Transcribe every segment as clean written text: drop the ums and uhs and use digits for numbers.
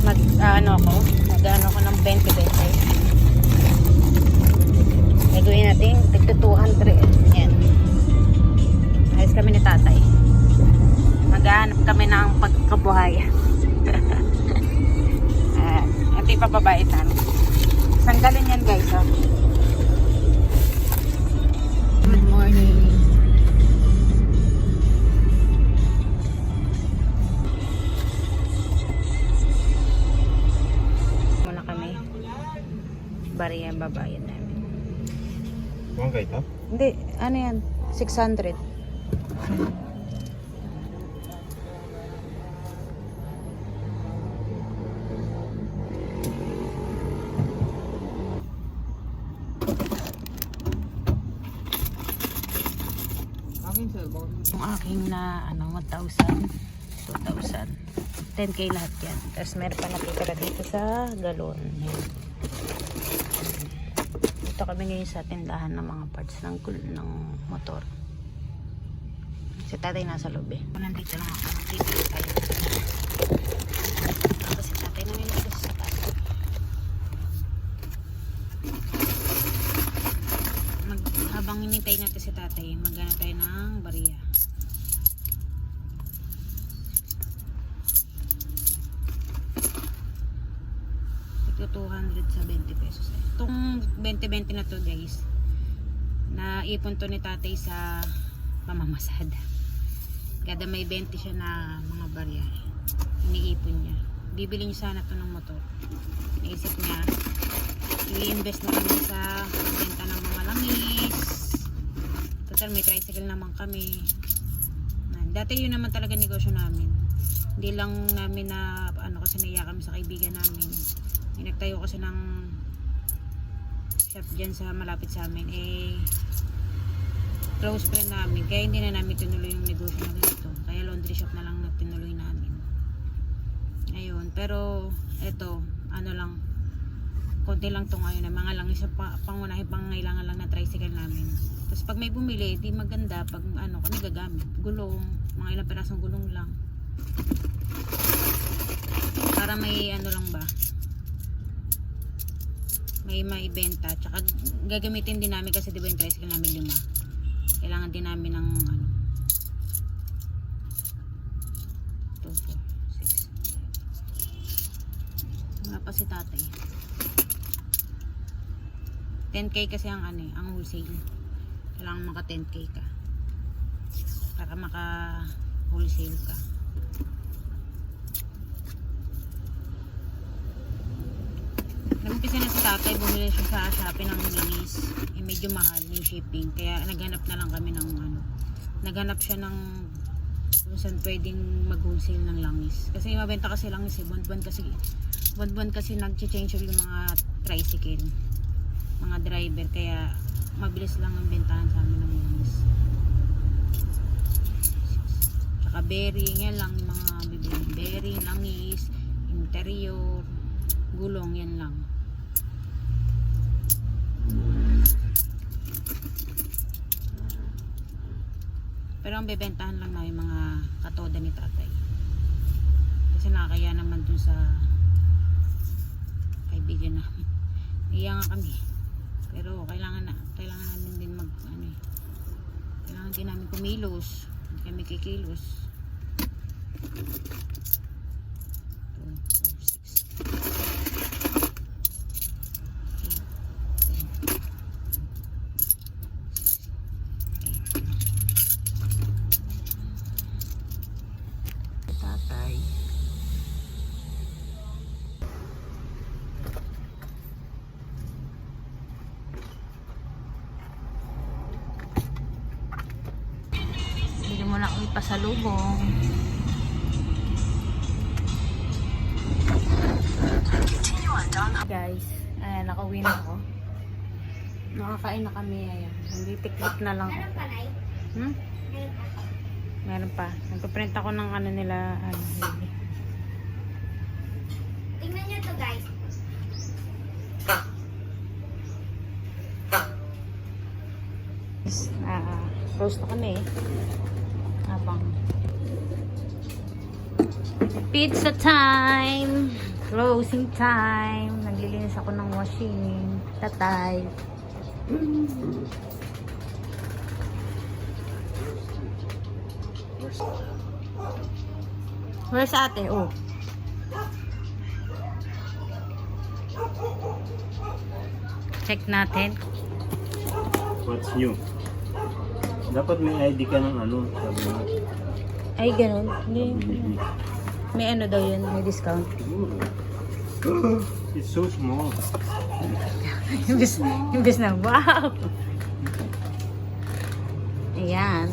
Mag-ano ko ng 20 pesos. Gagawin natin tigto 200. Yan. Ayos kami ni tatay. Maghanap kami ng pagkabuhayan. Ito yung papabaitan. Sanggalin yan guys. Oh. Good morning. Muna kami. Bari yan babayan namin. Buwan kayo ito? Hindi. Ano yan? 600. Yung aking na 1,000, 2,000, 10k lahat yan. Tapos meron pa natitira dito sa galon. Dito kami ngayon sa tindahan ng mga parts ng motor. Si tatay nasa loob eh. Nandito lang ako. Dito tayo. Tapos si tatay na nilagos sa tatay. Habang hinintay natin si tatay, magana tayo ng bariya. Ito 270 pesos. Itong 20-20 na to guys, naipon to ni tatay sa pamamasada. Kada may 20 siya na mga bariya, iniipon niya. Bibili niya sana to ng motor. Naisip niya i-invest na kami sa benta ng mga langis. Total may tricycle naman kami. Dati yun naman talaga negosyo namin. Hindi lang namin na kasi naiya kami sa kaibigan namin. Nagtayo kasi ng shop dyan sa malapit sa amin. Close friend namin. Kaya hindi na namin tinuloy yung negosyo na ganito. Kaya laundry shop na lang na tinuloy namin. Ayun. Pero eto, lang, konti lang to ngayon, mga lang isa pangunahin pangangailangan lang na tricycle namin. Tapos pag may bumili, di maganda pag kami gagamit, gulong, mga ilang perasong gulong lang para may lang ba, may maibenta. Tsaka gagamitin din namin kasi diba yung tricycle namin 5, kailangan din namin ng 2, 4, 6. Wala pa si tatay. 10k kasi ang ang wholesale. Kailangan maka 10k ka para maka wholesale ka. Nagumpisa na si tatay, bumili siya sa Shopee ng minis. Medyo mahal yung shipping, kaya naghanap na lang kami ng naghanap siya ng kung saan pwedeng mag wholesale ng langis. Kasi mabenta kasi langis buwan-buwan kasi nag-change yung mga tricycle, mga driver, kaya mabilis lang ang bentahan sa amin ng langis. Tsaka bearing, yan lang yung mga bibili. Bearing, langis, interior, gulong, yan lang. Pero ang bebentahan lang na yung mga katoda ni tatay. Kasi nakakaya naman dun sa kaibigan namin. Iya nga kami. Pero kailangan namin din kailangan din namin kumilos. Hindi kami kikilos. 2, 4, 5, 6, 7, 8. Tatay. Bili mo na kami pasalubong. Guys, ayan, nakauwi na ako. Nakakain na kami, ayan. Hindi tiklik na lang ako. Meron pa. Nagpa-print ako ng nila, Tingnan nyo to guys. Close na kami habang pizza time. Close closing time. Naglilinis ako ng washing. Tatay. Where's ate? Oh. Check natin. What's new? Dapat may ID ka ng ano, sabi mo. Ay, ganun. Hindi. May ano daw yun, may discount. It's so small. Imbis na, wow! Ayan.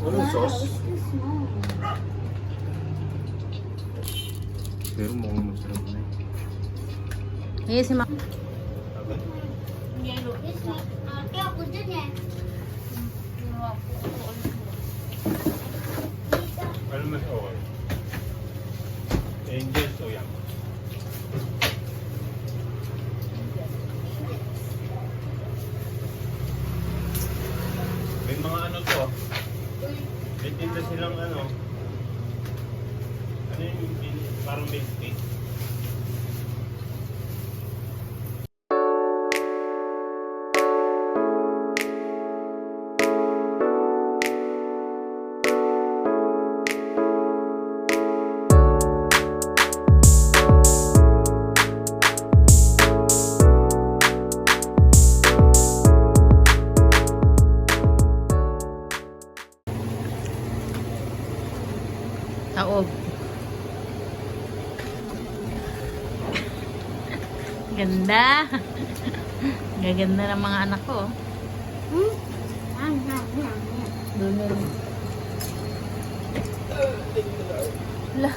Ano sauce? Pero mukhang masarap na eh. Ayan si Ma. Ate, ako dun eh. Ano mas okay? Angels o yan? May mga ano to. May tinda silang ano. Ano yung parang milk tea? Taob. Ganda. Gaganda ng mga anak ko. Doon. La.